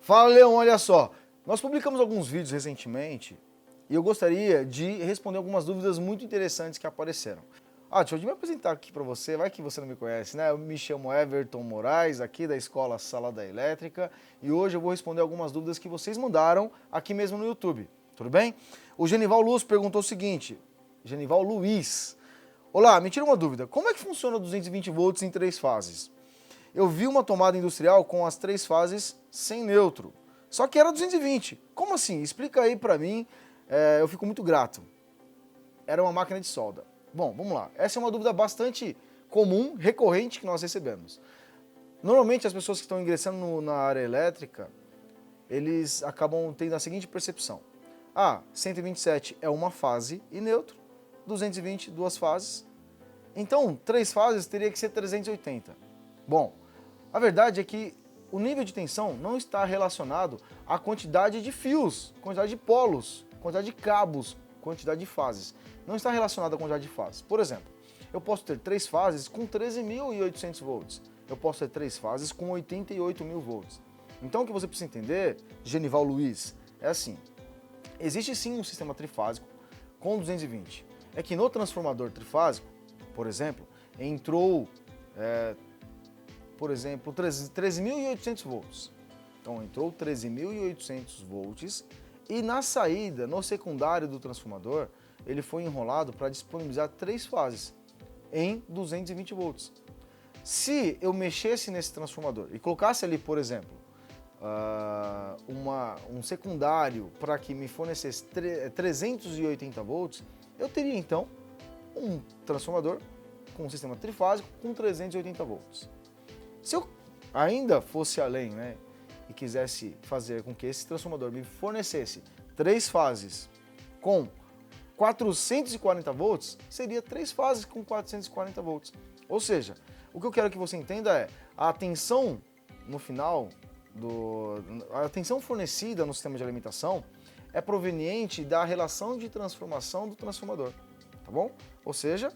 Fala, Leão, olha só. Nós publicamos alguns vídeos recentemente e eu gostaria de responder algumas dúvidas muito interessantes que apareceram. Deixa eu me apresentar aqui para você, vai que você não me conhece, né? Eu me chamo Everton Moraes, aqui da Escola Sala da Elétrica, e hoje eu vou responder algumas dúvidas que vocês mandaram aqui mesmo no YouTube, tudo bem? O Genival Luz perguntou o seguinte, Genival Luiz, olá, me tira uma dúvida, como é que funciona 220 volts em 3 fases? Eu vi uma tomada industrial com as 3 fases sem neutro, só que era 220, como assim? Explica aí para mim, eu fico muito grato. Era uma máquina de solda. Bom, vamos lá. Essa é uma dúvida bastante comum, recorrente que nós recebemos. Normalmente as pessoas que estão ingressando na área elétrica, eles acabam tendo a seguinte percepção. 127 é uma fase e neutro, 220 duas fases. Então, 3 fases teria que ser 380. Bom, a verdade é que o nível de tensão não está relacionado à quantidade de fios, quantidade de polos, quantidade de cabos, quantidade de fases. Não está relacionado à quantidade de fases. Por exemplo, eu posso ter 3 fases com 13.800 volts. Eu posso ter 3 fases com 88.000 volts. Então o que você precisa entender, Genival Luiz, é assim. Existe sim um sistema trifásico com 220. É que no transformador trifásico, por exemplo, entrou, 13.800 volts. Então entrou 13.800 volts e na saída, no secundário do transformador, ele foi enrolado para disponibilizar 3 fases em 220 volts. Se eu mexesse nesse transformador e colocasse ali, por exemplo, um secundário para que me fornecesse 380 volts, eu teria então um transformador com um sistema trifásico com 380 volts. Se eu ainda fosse além, né, e quisesse fazer com que esse transformador me fornecesse 3 fases com 440 volts, seria 3 fases com 440 volts. Ou seja, o que eu quero que você entenda é a tensão no final, a tensão fornecida no sistema de alimentação é proveniente da relação de transformação do transformador, tá bom? Ou seja,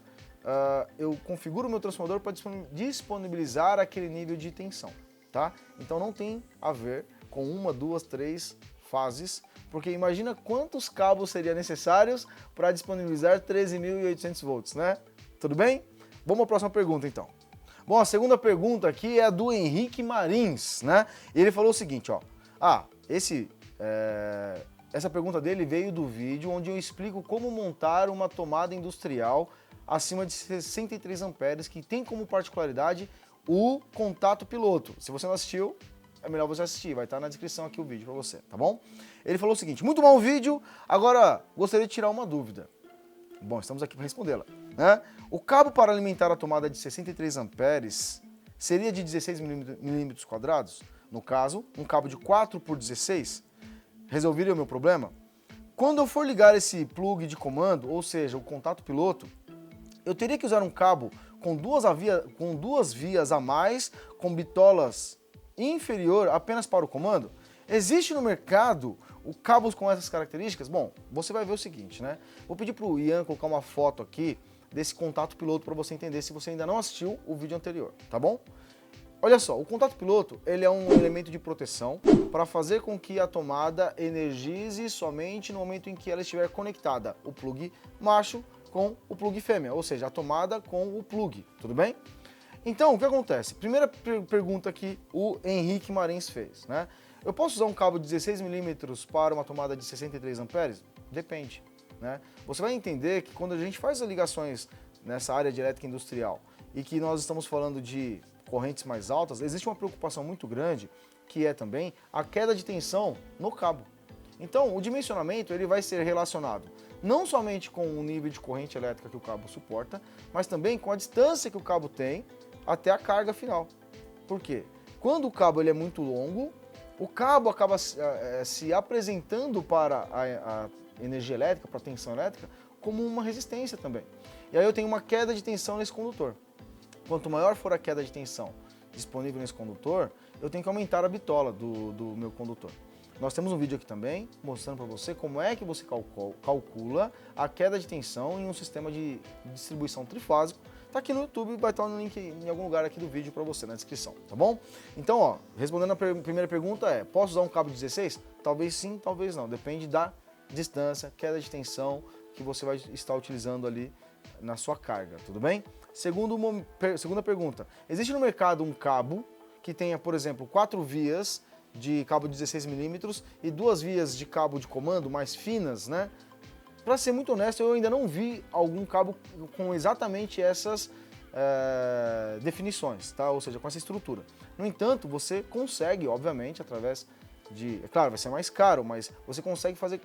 eu configuro o meu transformador para disponibilizar aquele nível de tensão, tá? Então não tem a ver com 1, 2, 3 fases, porque imagina quantos cabos seriam necessários para disponibilizar 13.800 volts, né? Tudo bem? Vamos à próxima pergunta então. Bom, a segunda pergunta aqui é a do Henrique Marins, né? Ele falou o seguinte, ó. Essa pergunta dele veio do vídeo onde eu explico como montar uma tomada industrial acima de 63 amperes que tem como particularidade o contato piloto. Se você não assistiu, é melhor você assistir, vai estar na descrição aqui o vídeo para você, tá bom? Ele falou o seguinte, muito bom o vídeo, agora gostaria de tirar uma dúvida. Bom, estamos aqui para respondê-la, né? O cabo para alimentar a tomada de 63 amperes seria de 16 milímetros quadrados? No caso, um cabo de 4 por 16? Resolveria o meu problema? Quando eu for ligar esse plug de comando, ou seja, o contato piloto, eu teria que usar um cabo com duas vias a mais, com bitolas inferior apenas para o comando? Existe no mercado cabos com essas características? Bom, você vai ver o seguinte, né? Vou pedir para o Ian colocar uma foto aqui desse contato piloto para você entender se você ainda não assistiu o vídeo anterior, tá bom? Olha só, o contato piloto ele é um elemento de proteção para fazer com que a tomada energize somente no momento em que ela estiver conectada, o plug macho com o plug fêmea, ou seja, a tomada com o plug, tudo bem? Então, o que acontece? Primeira pergunta que o Henrique Marins fez, né? Eu posso usar um cabo de 16 milímetros para uma tomada de 63 amperes? Depende, né? Você vai entender que quando a gente faz as ligações nessa área de elétrica industrial e que nós estamos falando de correntes mais altas, existe uma preocupação muito grande que é também a queda de tensão no cabo. Então, o dimensionamento ele vai ser relacionado não somente com o nível de corrente elétrica que o cabo suporta, mas também com a distância que o cabo tem até a carga final. Por quê? Quando o cabo ele é muito longo, o cabo acaba se apresentando para a energia elétrica, para a tensão elétrica, como uma resistência também. E aí eu tenho uma queda de tensão nesse condutor. Quanto maior for a queda de tensão disponível nesse condutor, eu tenho que aumentar a bitola do meu condutor. Nós temos um vídeo aqui também mostrando para você como é que você calcula a queda de tensão em um sistema de distribuição trifásico, tá aqui no YouTube, vai estar no link em algum lugar aqui do vídeo para você, na descrição, tá bom? Então, ó, respondendo a primeira pergunta posso usar um cabo 16? Talvez sim, talvez não, depende da distância, queda de tensão que você vai estar utilizando ali na sua carga, tudo bem? Segunda pergunta, existe no mercado um cabo que tenha, por exemplo, 4 vias de cabo 16 milímetros e 2 vias de cabo de comando mais finas, né? Para ser muito honesto, eu ainda não vi algum cabo com exatamente essas definições, tá? Ou seja, com essa estrutura. No entanto, você consegue, obviamente, através de... É claro, vai ser mais caro, mas você consegue fazer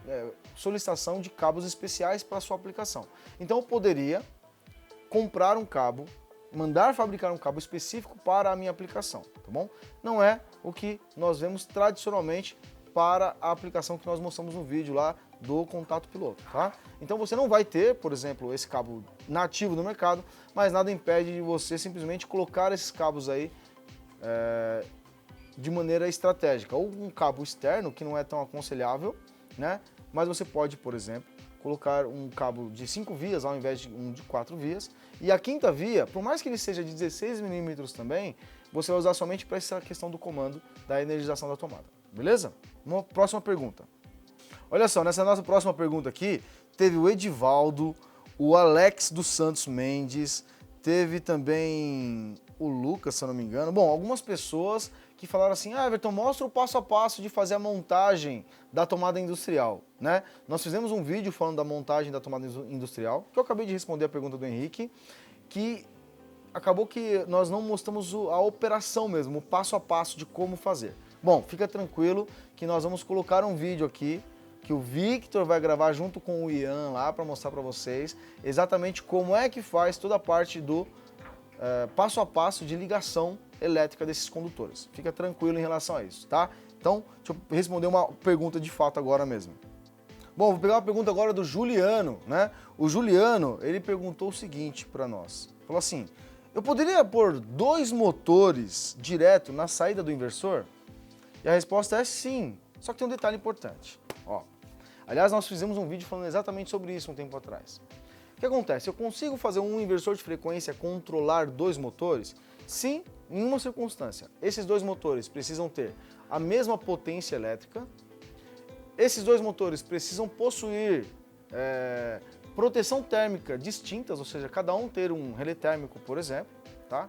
solicitação de cabos especiais para a sua aplicação. Então, eu poderia comprar um cabo, mandar fabricar um cabo específico para a minha aplicação, tá bom? Não é o que nós vemos tradicionalmente para a aplicação que nós mostramos no vídeo lá do contato piloto, tá? Então você não vai ter, por exemplo, esse cabo nativo no mercado, mas nada impede de você simplesmente colocar esses cabos aí de maneira estratégica. Ou um cabo externo, que não é tão aconselhável, né? Mas você pode, por exemplo, colocar um cabo de 5 vias ao invés de um de 4 vias. E a quinta via, por mais que ele seja de 16 milímetros também, você vai usar somente para essa questão do comando da energização da tomada. Beleza? Uma próxima pergunta. Olha só, nessa nossa próxima pergunta aqui, teve o Edivaldo, o Alex dos Santos Mendes, teve também o Lucas, se eu não me engano. Bom, algumas pessoas que falaram assim, Everton, mostra o passo a passo de fazer a montagem da tomada industrial, né? Nós fizemos um vídeo falando da montagem da tomada industrial, que eu acabei de responder a pergunta do Henrique, que acabou que nós não mostramos a operação mesmo, o passo a passo de como fazer. Bom, fica tranquilo que nós vamos colocar um vídeo aqui que o Victor vai gravar junto com o Ian lá para mostrar para vocês exatamente como é que faz toda a parte do passo a passo de ligação elétrica desses condutores. Fica tranquilo em relação a isso, tá? Então, deixa eu responder uma pergunta de fato agora mesmo. Bom, vou pegar uma pergunta agora do Juliano, né? O Juliano, ele perguntou o seguinte para nós. Falou assim, eu poderia pôr 2 motores direto na saída do inversor? E a resposta é sim, só que tem um detalhe importante. Ó, aliás, nós fizemos um vídeo falando exatamente sobre isso um tempo atrás. O que acontece? Eu consigo fazer um inversor de frequência controlar 2 motores? Sim, em uma circunstância. Esses 2 motores precisam ter a mesma potência elétrica, esses 2 motores precisam possuir proteção térmica distintas, ou seja, cada um ter um relé térmico, por exemplo, tá?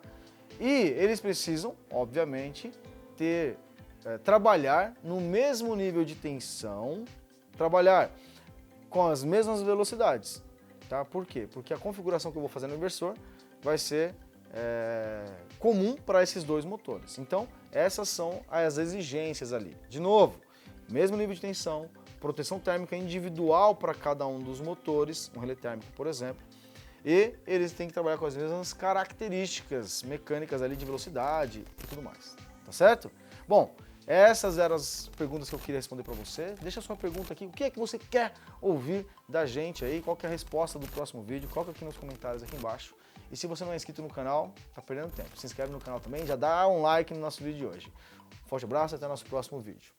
E eles precisam, obviamente, trabalhar no mesmo nível de tensão, trabalhar com as mesmas velocidades, tá? Por quê? Porque a configuração que eu vou fazer no inversor vai ser comum para esses 2 motores. Então, essas são as exigências ali. De novo, mesmo nível de tensão, proteção térmica individual para cada um dos motores, um relé térmico, por exemplo, e eles têm que trabalhar com as mesmas características mecânicas ali de velocidade e tudo mais, tá certo? Bom, essas eram as perguntas que eu queria responder para você. Deixa a sua pergunta aqui, o que é que você quer ouvir da gente aí, qual que é a resposta do próximo vídeo, coloca aqui nos comentários aqui embaixo. E se você não é inscrito no canal, tá perdendo tempo, se inscreve no canal também, já dá um like no nosso vídeo de hoje. Forte abraço e até o nosso próximo vídeo.